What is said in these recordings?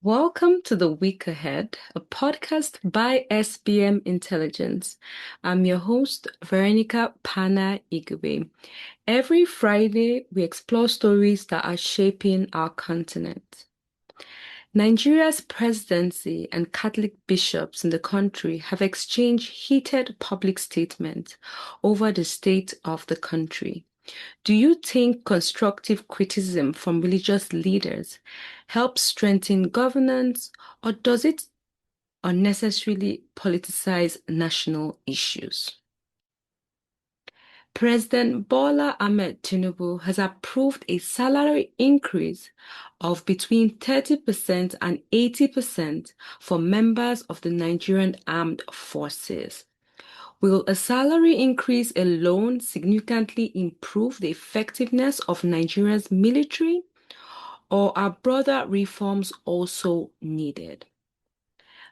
Welcome to The Week Ahead, a podcast by SBM Intelligence. I'm your host, Veronica Pana Igwe. Every Friday, we explore stories that are shaping our continent. Nigeria's presidency and Catholic bishops in the country have exchanged heated public statements over the state of the country. Do you think constructive criticism from religious leaders helps strengthen governance, or does it unnecessarily politicize national issues? President Bola Tinubu has approved a salary increase of between 30% and 80% for members of the Nigerian Armed Forces. Will a salary increase alone significantly improve the effectiveness of Nigeria's military, or are broader reforms also needed?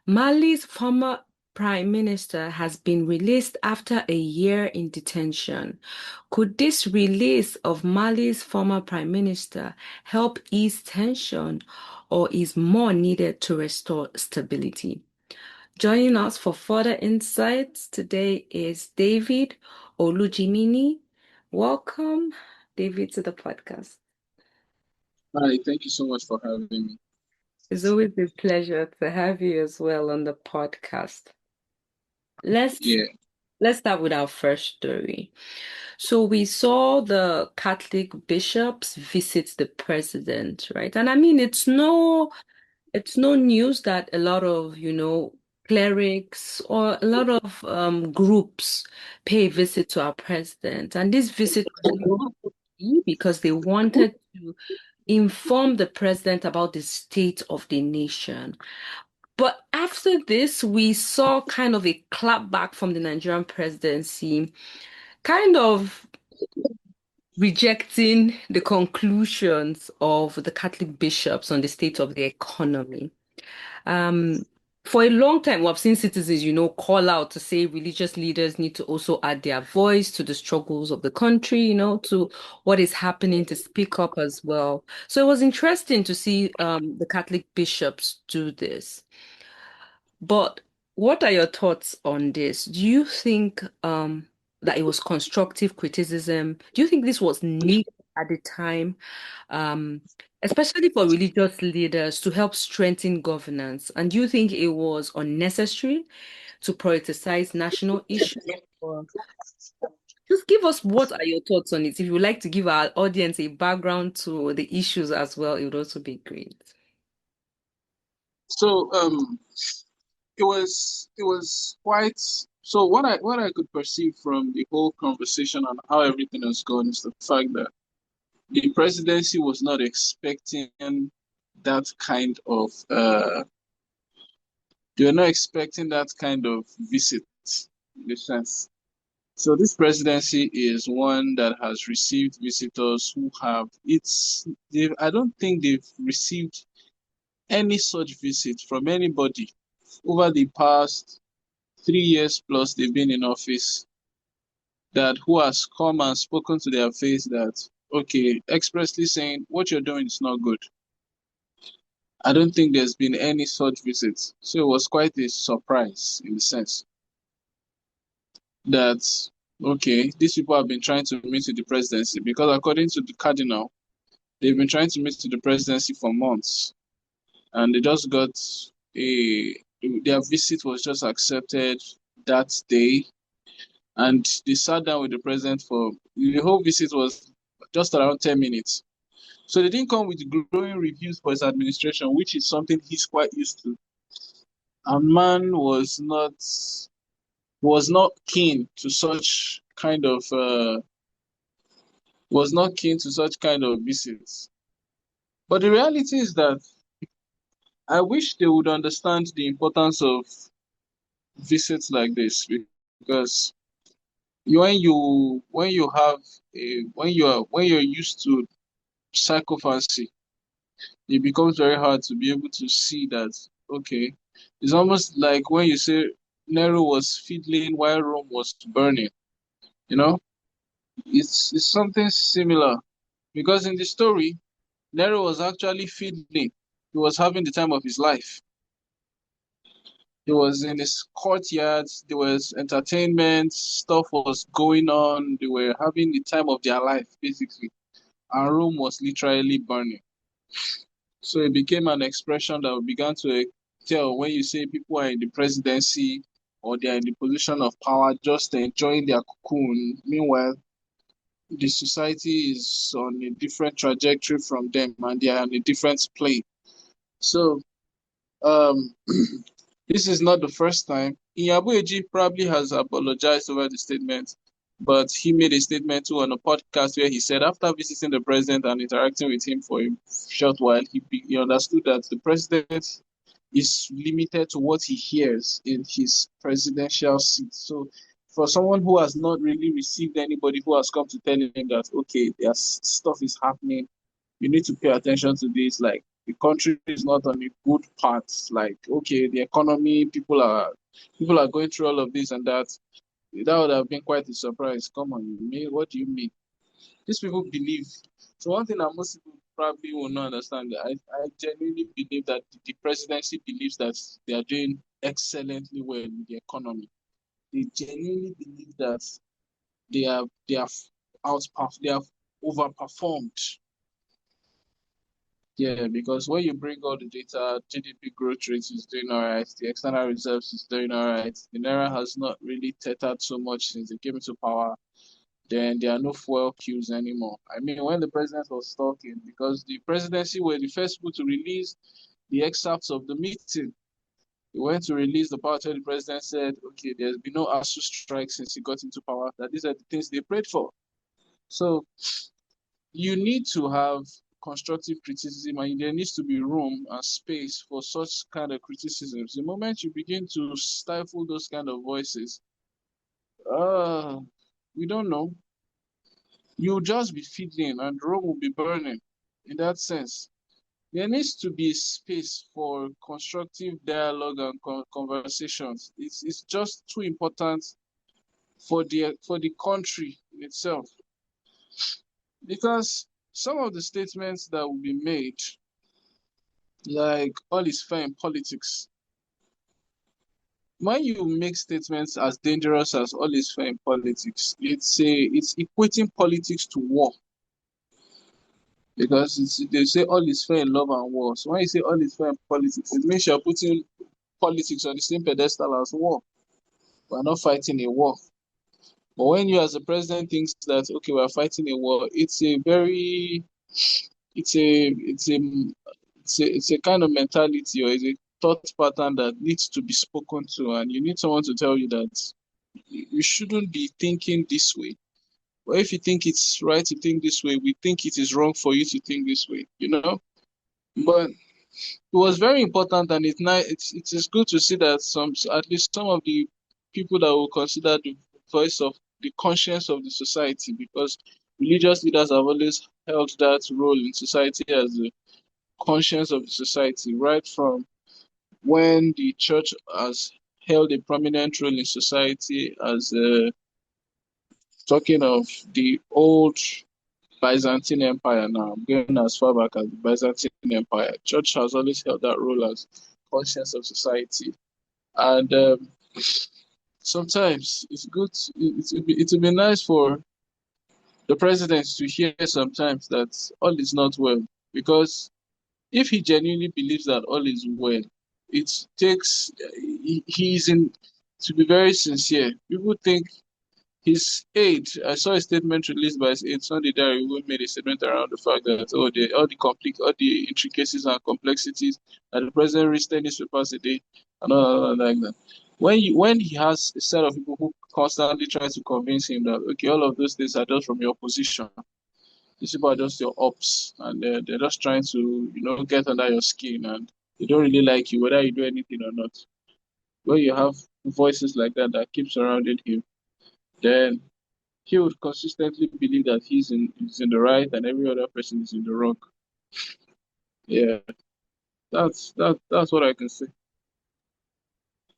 Mali's former prime minister has been released after a year in detention. Could this release of Mali's former prime minister help ease tension, or is more needed to restore stability? Joining us for further insights today is David Olujimini. Welcome, David, to the podcast. Hi, thank you so much for having me. It's always a pleasure to have you as well on the podcast. Let's Yeah, let's start with our first story. So we saw the Catholic bishops visit the president, right? And I mean, it's no news that a lot of, clerics or a lot of groups pay a visit to our president. And this visit was key because they wanted to inform the president about the state of the nation. But after this, we saw kind of a clapback from the Nigerian presidency, kind of rejecting the conclusions of the Catholic bishops on the state of the economy. Um, for a long time, we've seen citizens, call out to say religious leaders need to also add their voice to the struggles of the country, to what is happening, to speak up as well. So it was interesting to see the Catholic bishops do this. But what are your thoughts on this? Do you think that it was constructive criticism? Do you think this was needed at the time, um, especially for religious leaders to help strengthen governance? And do you think it was unnecessary to prioritize national issues? Or just give us what are your thoughts on it? If you would like to give our audience a background to the issues as well, it would also be great. so it was quite. So what I could perceive from the whole conversation and how everything has gone is the fact that the presidency was not expecting that kind of they were not expecting that kind of visit in the sense. So this presidency is one that has received visitors who have I don't think they've received any such visit from anybody over the past 3 years plus they've been in office that who has come and spoken to their face that okay, expressly saying what you're doing is not good. I don't think there's been any such visit. So it was quite a surprise in the sense that okay, these people have been trying to meet with the presidency because according to the cardinal, they've been trying to meet with the presidency for months and they just got a their visit was just accepted that day and they sat down with the president for the whole visit was just around 10 minutes. So they didn't come with glowing reviews for his administration, which is something he's quite used to. A man was not keen to such kind of visits. But the reality is that I wish they would understand the importance of visits like this because when you have a when you're used to psychophancy, it becomes very hard to be able to see that okay, it's almost like when you say Nero was fiddling while Rome was burning, you know? It's something similar because in the story, Nero was actually fiddling He was having the time of his life. He was in his courtyards. There was entertainment. Stuff was going on. They were having the time of their life, basically. And Rome was literally burning. So it became an expression that we began to tell when you say people are in the presidency or they are in the position of power, just enjoying their cocoon. Meanwhile, the society is on a different trajectory from them and they are on a different plane. So um, this is not the first time. Inyabueji probably has apologized over the statement, but he made a statement too on a podcast where he said after visiting the president and interacting with him for a short while, he understood that the president is limited to what he hears in his presidential seat. So for someone who has not really received anybody who has come to tell him that, okay, there's stuff is happening, you need to pay attention to this, like the country is not on a good path, like, okay, the economy, people are going through all of this and that. That would have been quite a surprise. Come on, you mean, what do you mean? These people believe. So one thing that most people probably will not understand, I genuinely believe that the presidency believes that they are doing excellently well with the economy. They genuinely believe that they have they have overperformed. Yeah, because when you bring all the data, GDP growth rate is doing all right, the external reserves is doing all right. The naira has not really tethered so much since they came into power. Then there are no fuel queues anymore. I mean, when the president was talking, because the presidency were the first people to release the excerpts of the meeting. They went to release the part where the president said, okay, there's been no ASU strike since he got into power, that these are the things they prayed for. So you need to have constructive criticism and there needs to be room and space for such kind of criticisms. The moment you begin to stifle those kind of voices, uh, we don't know. You'll just be feeding and Rome will be burning in that sense. There needs to be space for constructive dialogue and conversations. It's just too important for the country itself. Because some of the statements that will be made, like all is fair in politics, when you make statements as dangerous as all is fair in politics, it's equating politics to war. Because they say all is fair in love and war. So when you say all is fair in politics, it means you're putting politics on the same pedestal as war. We're not fighting a war. But when you as a president thinks that okay, we're fighting a war, it's a it's a it's a kind of mentality or it's a thought pattern that needs to be spoken to, and you need someone to tell you that you shouldn't be thinking this way. Or if you think it's right to think this way, we think it is wrong for you to think this way, you know? But it was very important, and it is good to see that at least some of the people that will consider the voice of the conscience of the society, because religious leaders have always held that role in society as the conscience of the society, right from when the church has held a prominent role in society as talking of the old Byzantine Empire now, I'm going as far back as the Byzantine Empire. Church has always held that role as conscience of society. And sometimes it's good, it would be nice for the president to hear sometimes that all is not well. Because if he genuinely believes that all is well, it takes, he's in, to be very sincere. People think his aide, I saw a statement released by his aide, Sunday Diary, who made a statement around the fact that all the intricacies and complexities that the president reads 10 newspapers a day and all like that. When he has a set of people who constantly try to convince him that okay, all of those things are just from your position, these people are just your ops, and they're just trying to get under your skin, and they don't really like you whether you do anything or not. When you have voices like that that keep surrounding him, then he would consistently believe that he's in the right and every other person is in the wrong. Yeah, that's what I can say.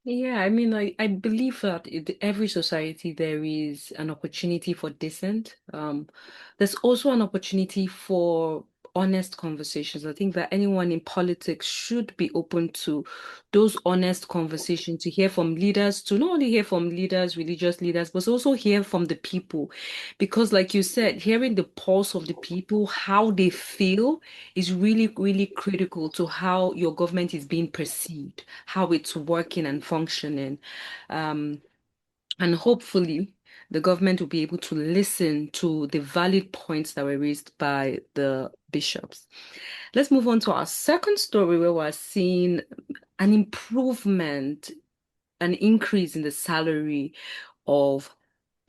Yeah, I mean, I believe that in every society there is an opportunity for dissent. There's also an opportunity for honest conversations. I think that anyone in politics should be open to those honest conversations to hear from leaders, to not only hear from leaders, religious leaders, but also hear from the people. Because, like you said, hearing the pulse of the people, how they feel, is really, really critical to how your government is being perceived, how it's working and functioning. Um, and hopefully, the government will be able to listen to the valid points that were raised by the bishops. Let's move on to our second story where we're seeing an improvement, an increase in the salary of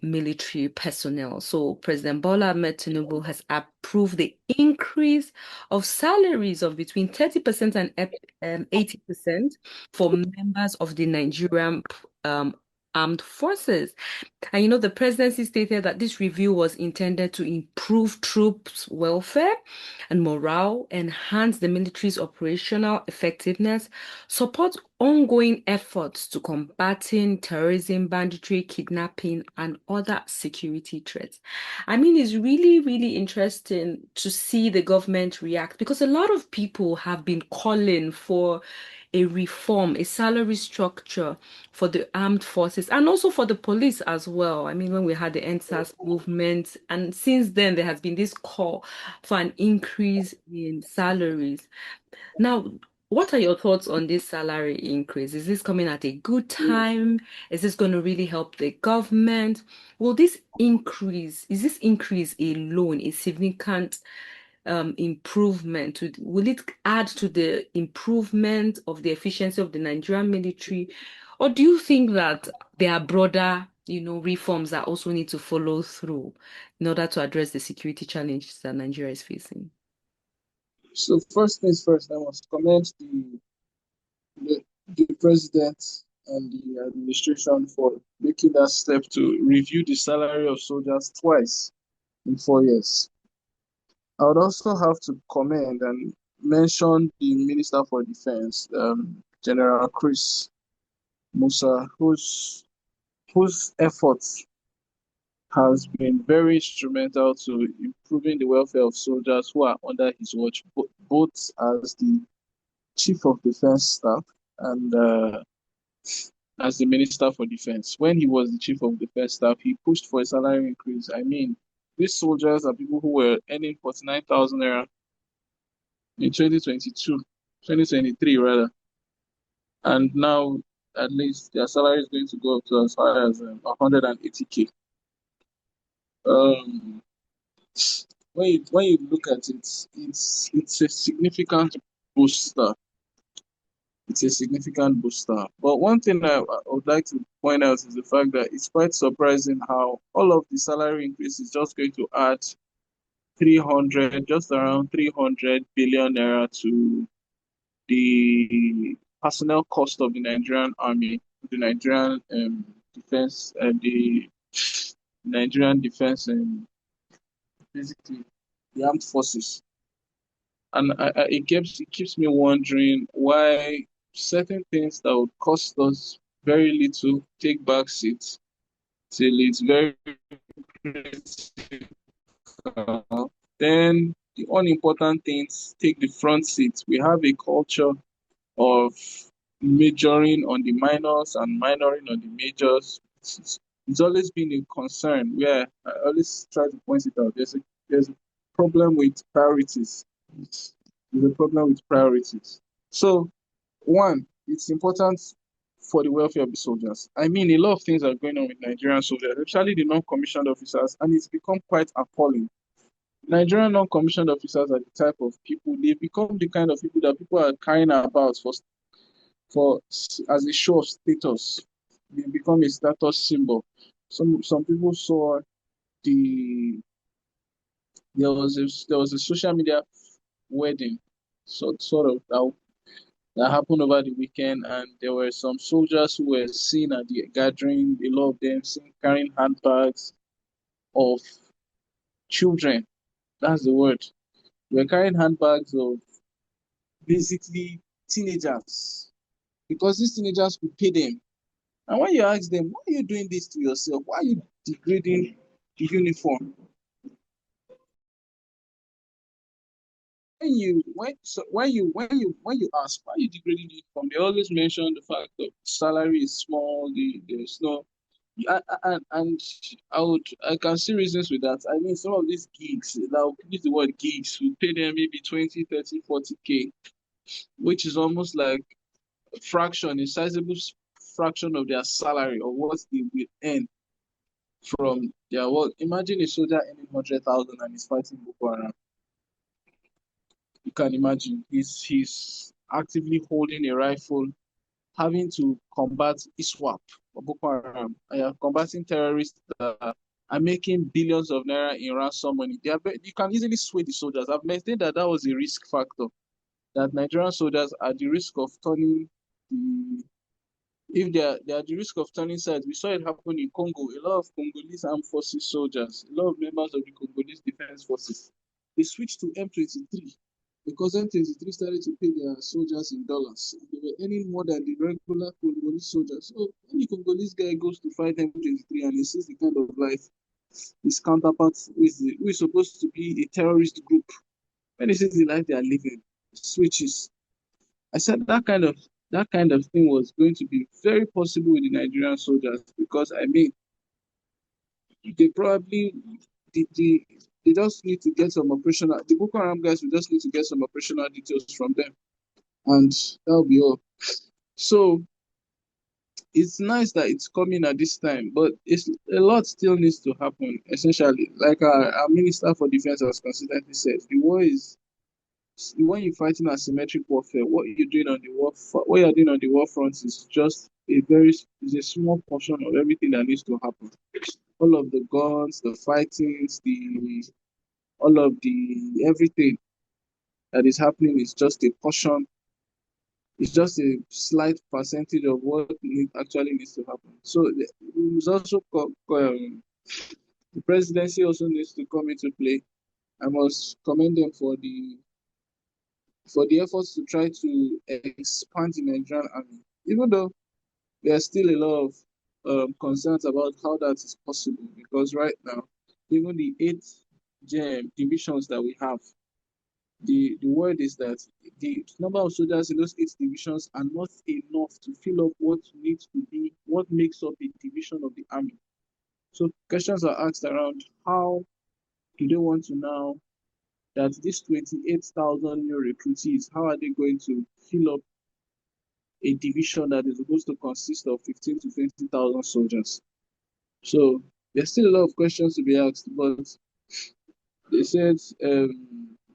military personnel. So President Bola Tinubu has approved the increase of salaries of between 30% and 80% for members of the Nigerian Armed Forces. And the presidency stated that this review was intended to improve troops' welfare and morale, enhance the military's operational effectiveness, support ongoing efforts to combating terrorism, banditry, kidnapping, and other security threats. I mean, it's really, really interesting to see the government react because a lot of people have been calling for a reform, a salary structure for the armed forces and also for the police as well. I mean, when we had the NSAS movement, and since then there has been this call for an increase in salaries. Now, what are your thoughts on this salary increase? Is this coming at a good time? Is this going to really help the government? Is this increase alone a significant improvement? Will it add to the improvement of the efficiency of the Nigerian military? Or do you think that there are broader, reforms that also need to follow through in order to address the security challenges that Nigeria is facing? So first things first, I must commend the president and the administration for making that step to review the salary of soldiers twice in 4 years. I would also have to commend and mention the Minister for Defense, General Chris Musa, whose efforts has been very instrumental to improving the welfare of soldiers who are under his watch, both as the Chief of Defense Staff and as the Minister for Defense. When he was the Chief of Defense Staff, he pushed for a salary increase. I mean, these soldiers are people who were earning 49,000 naira in 2022, 2023 rather, and now at least their salary is going to go up to as high as 180k. Um, when you look at it, it's a significant booster. It's a significant booster. But one thing I would like to point out is the fact that it's quite surprising how all of the salary increase is just going to add 300, just around 300 billion naira to the personnel cost of the Nigerian army, the Nigerian defense, the Nigerian defense, and basically the armed forces. And it keeps me wondering why certain things that would cost us very little take back seats till it's very critical. Then the unimportant things take the front seat. We have a culture of majoring on the minors and minoring on the majors. It's always been a concern where I always try to point it out. There's a problem with priorities. There's a problem with priorities. So, one, it's important for the welfare of the soldiers. I mean, a lot of things are going on with Nigerian soldiers, especially the non-commissioned officers, and it's become quite appalling. Nigerian non-commissioned officers are the type of people, they become the kind of people that people are carrying about for as a show of status. They become a status symbol. Some people saw the there was a social media wedding, sort of that happened over the weekend, and there were some soldiers who were seen at the gathering. A lot of them seen carrying handbags of children. That's the word. They were carrying handbags of basically teenagers because these teenagers could pay them. And when you ask them, why are you doing this to yourself? Why are you degrading the uniform? when you ask why are you degrading the income, they always mention the fact that salary is small, there's no, and I can see reasons with that. I mean, some of these gigs, now use the word gigs, we pay them maybe 20, 30, 40K, which is almost like a fraction, a sizable fraction of their salary or what they will earn from their work. Imagine a soldier earning 100,000 and he's fighting Boko Haram. You can imagine he's actively holding a rifle, having to combat ISWAP or Boko Haram. And you're combating terrorists that are making billions of naira in ransom money. You can easily sway the soldiers. I've maintained that that was a risk factor. That Nigerian soldiers are the risk of turning the if they are at the risk of turning sides. We saw it happen in Congo. A lot of Congolese armed forces soldiers, a lot of members of the Congolese defense forces, they switched to M23 because M23 started to pay their soldiers in dollars. They were earning more than the regular Congolese soldiers. So when the Congolese guy goes to fight M23 and he sees the kind of life his counterpart who is supposed to be a terrorist group, when he sees the life they are living, switches. I said that kind of thing was going to be very possible with the Nigerian soldiers because I mean they probably the they just need to get some operational the Boko Haram guys will just need to get some operational details from them and that'll be all. So it's nice that it's coming at this time, but it's a lot still needs to happen. Essentially, like our Minister for Defense has consistently said, the war is when you're fighting asymmetric warfare, what you're doing on the war front is just is a small portion of everything that needs to happen. All of the guns, the fightings, the all of the everything that is happening is just a portion. It's just a slight percentage of what actually needs to happen. So it's also the presidency also needs to come into play. I must commend them for the efforts to try to expand the Nigerian army, even though there are still a lot of concerns about how that is possible. Because right now, even the eight divisions that we have, the word is that the number of soldiers in those eight divisions are not enough to fill up what makes up a division of the army. So questions are asked around how do they want to now that these 28,000 new recruitees, how are they going to fill up a division that is supposed to consist of 15 to 20,000 soldiers? So there's still a lot of questions to be asked, but they said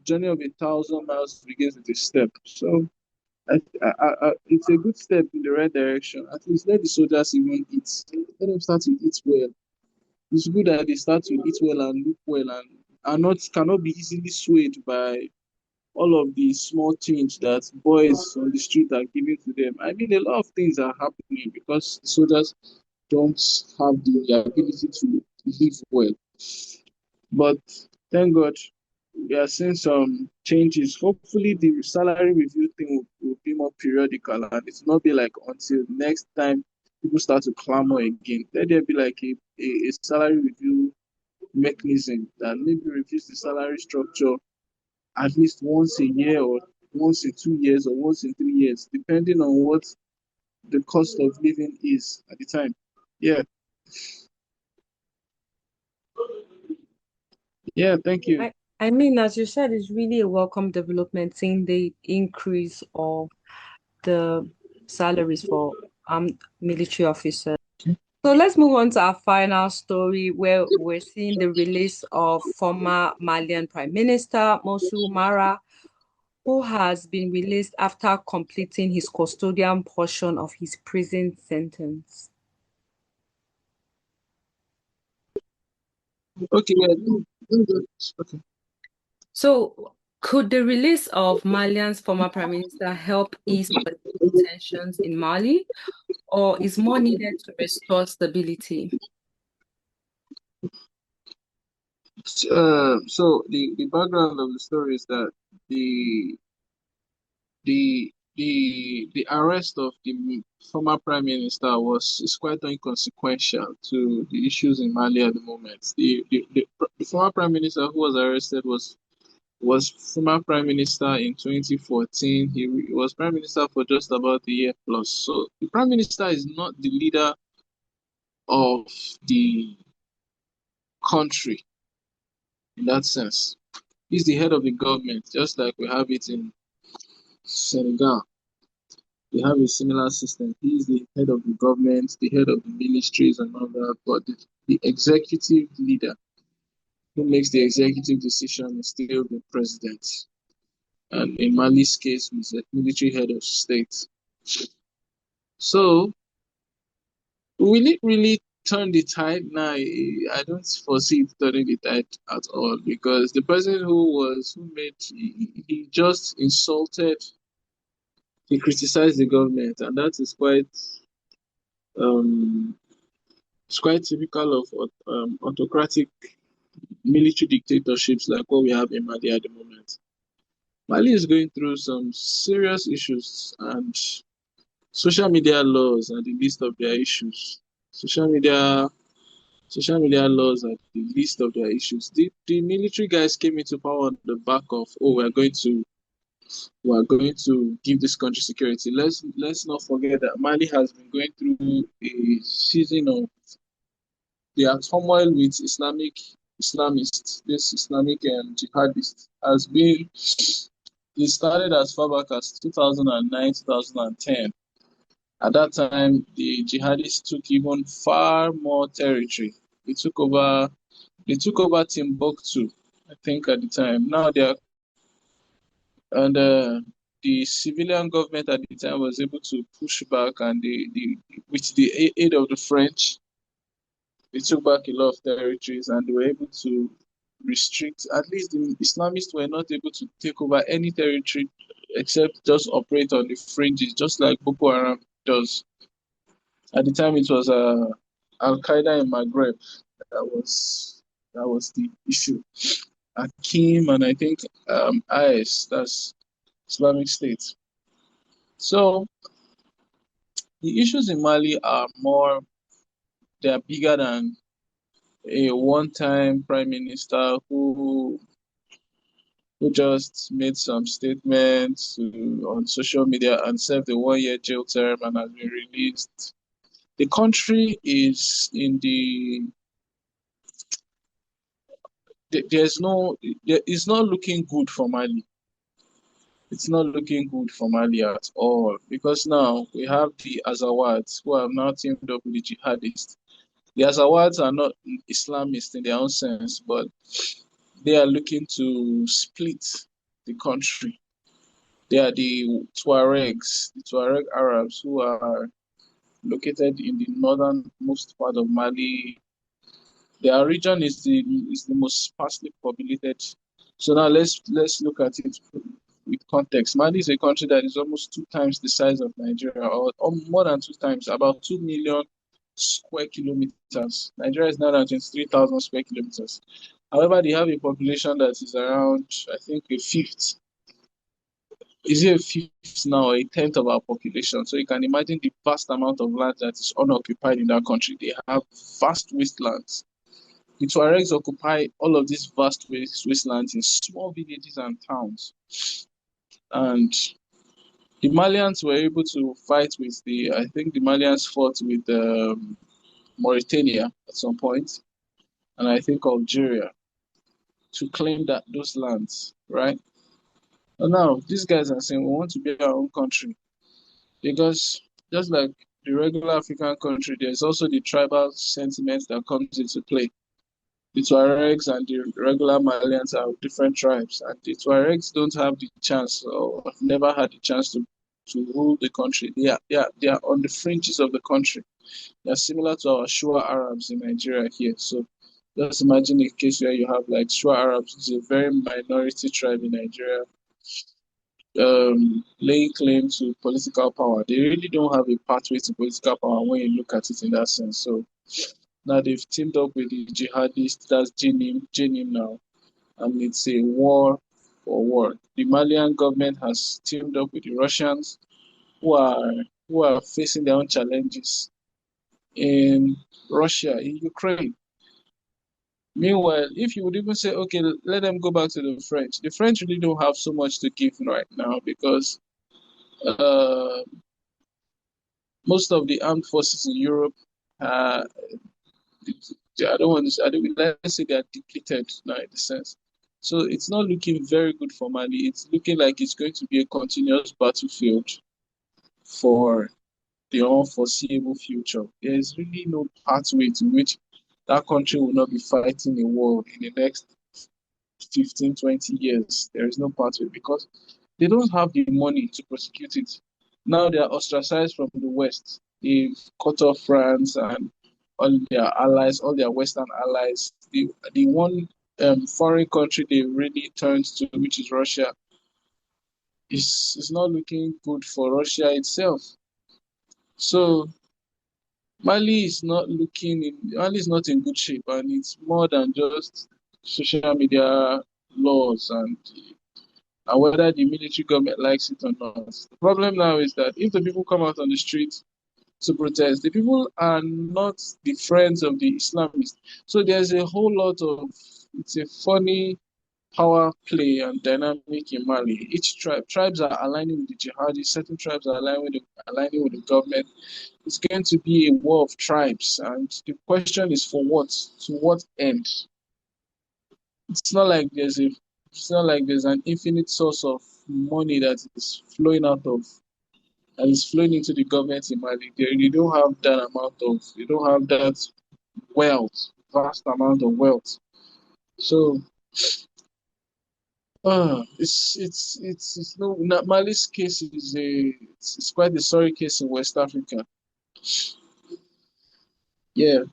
journey of 1,000 miles begins with a step. So it's a good step in the right direction. At least let the soldiers even eat. Let them start to eat well. It's good that they start to eat well and look well and are not cannot be easily swayed by all of the small change that boys on the street are giving to them. I mean, a lot of things are happening because the soldiers don't have the ability to live well. But thank God we are seeing some changes. Hopefully, the salary review thing will be more periodical and it's not be like until next time people start to clamor again. Let there be like a salary review mechanism that maybe reviews the salary structure at least once a year or once in 2 years or once in 3 years, depending on what the cost of living is at the time. Yeah, yeah, thank you. I, I mean, as you said, it's really a welcome development seeing the increase of the salaries for military officers. So let's move on to our final story where we're seeing the release of former Malian Prime Minister Mosu Mara, who has been released after completing his custodian portion of his prison sentence. Okay, yeah, okay. So, could the release of Malian's former prime minister help ease political tensions in Mali, or is more needed to restore stability? So the background of the story is that the the arrest of the former prime minister was is quite inconsequential to the issues in Mali at the moment. The former prime minister who was arrested was former prime minister in 2014. He was prime minister for just about a year plus. So the prime minister is not the leader of the country in that sense. He's the head of the government, just like we have it in Senegal. They have a similar system. He's the head of the government, the head of the ministries and all that, but the executive leader who makes the executive decision is still the president. And in Mali's case, he's a military head of state. So will it really turn the tide? Now, I don't foresee it turning the tide at all because the president he just insulted, he criticized the government, and that is um, it's quite typical of autocratic military dictatorships like what we have in Mali at the moment. Mali is going through some serious issues, and social media laws are the least of their issues. Social media Social media laws are the least of their issues. The military guys came into power on the back of, oh, we're going to give this country security. Let's not forget that Mali has been going through a season of their turmoil with Islamists. This Islamic jihadist has been. It started as far back as 2009, 2010. At that time, the jihadists took even far more territory. They took over. They took over Timbuktu, I think, at the time. Now they are, and the civilian government at the time was able to push back, and with the aid of the French, they took back a lot of territories, and they were able to restrict. At least the Islamists were not able to take over any territory except just operate on the fringes, just like Boko Haram does. At the time, it was Al Qaeda in Maghreb that was the issue. Akim and I think IS, that's Islamic State. So the issues in Mali are more, they are bigger than a one-time prime minister who just made some statements on social media and served a 1 year jail term and has been released. The country is in there's no, it's not looking good for Mali. It's not looking good for Mali at all because now we have the Azawads who have now teamed up with the jihadists. The Azawads are not Islamists in their own sense, but they are looking to split the country. They are the Tuareg Arabs who are located in the northernmost part of Mali. Their region is the most sparsely populated. So now let's look at it with context. Mali is a country that is almost 2 times the size of Nigeria, or more than 2 times, about 2 million square kilometers. Nigeria is now at 23,000 square kilometers. However, they have a population that is around, I think, a fifth. Is it a fifth now, a tenth of our population? So you can imagine the vast amount of land that is unoccupied in that country. They have vast wastelands. The Tuaregs occupy all of these vast wastelands in small villages and towns. And the Malians were able to fight with I think the Malians fought with Mauritania at some point, and I think Algeria to claim those lands, right? And now these guys are saying we want to be our own country because just like the regular African country, there's also the tribal sentiment that comes into play. The Tuaregs and the regular Malians are different tribes, and the Tuaregs don't have the chance or have never had the chance to rule the country. They are on the fringes of the country. They are similar to our Shua Arabs in Nigeria here. So just imagine a case where you have like Shua Arabs, which is a very minority tribe in Nigeria, laying claim to political power. They really don't have a pathway to political power when you look at it in that sense. So now they've teamed up with the jihadists, that's Jinim now, and it's a war for war. The Malian government has teamed up with the Russians who are facing their own challenges in Russia, in Ukraine. Meanwhile, if you would even say, okay, let them go back to the French really don't have so much to give right now because uh, most of the armed forces in Europe, uh, I don't want to, I don't, let's say they are depleted now in the sense. So it's not looking very good for Mali. It's looking like it's going to be a continuous battlefield for the unforeseeable future. There is really no pathway to which that country will not be fighting a war in the next 15, 20 years. There is no pathway because they don't have the money to prosecute it. Now they are ostracized from the West. They've cut off France and all their allies, all their Western allies. The one foreign country they really turned to, which is Russia, is not looking good for Russia itself. So Mali is not in good shape, and it's more than just social media laws and whether the military government likes it or not. The problem now is that if the people come out on the street to protest, the people are not the friends of the Islamists. So there's a whole lot of, it's a funny power play and dynamic in Mali. Tribes are aligning with the jihadis, certain tribes are aligning with the government. It's going to be a war of tribes, and the question is for what? To what end? It's not like it's not like there's an infinite source of money that is flowing out of and is flowing into the government in Mali. They don't have that they don't have that wealth, vast amount of wealth. So, it's no Mali's case is it's quite a sorry case in West Africa. Yeah,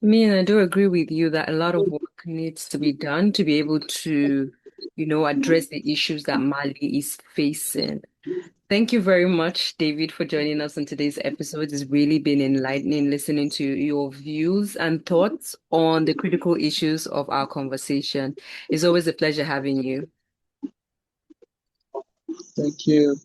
Me and I do agree with you that a lot of work needs to be done to be able to, address the issues that Mali is facing. Thank you very much, David, for joining us on today's episode. It's really been enlightening listening to your views and thoughts on the critical issues of our conversation. It's always a pleasure having you. thank you,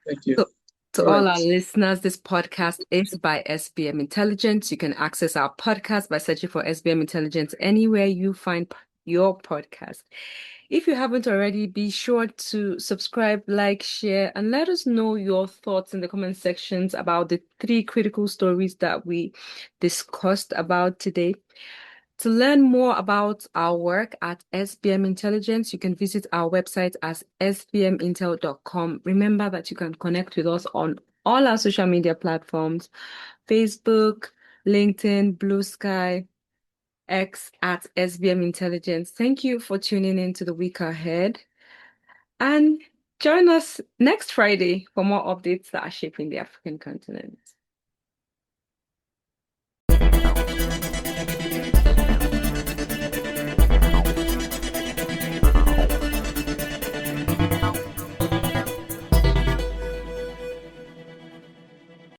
thank you. So, to All all our right, listeners, this podcast is by SBM Intelligence. You can access our podcast by searching for SBM Intelligence anywhere you find your podcast. If you haven't already, be sure to subscribe, like, share, and let us know your thoughts in the comment sections about the three critical stories that we discussed about today. To learn more about our work at SBM Intelligence, you can visit our website as sbmintel.com. Remember that you can connect with us on all our social media platforms, Facebook, LinkedIn, Blue Sky, X at SBM Intelligence. Thank you for tuning in to the week ahead. And join us next Friday for more updates that are shaping the African continent.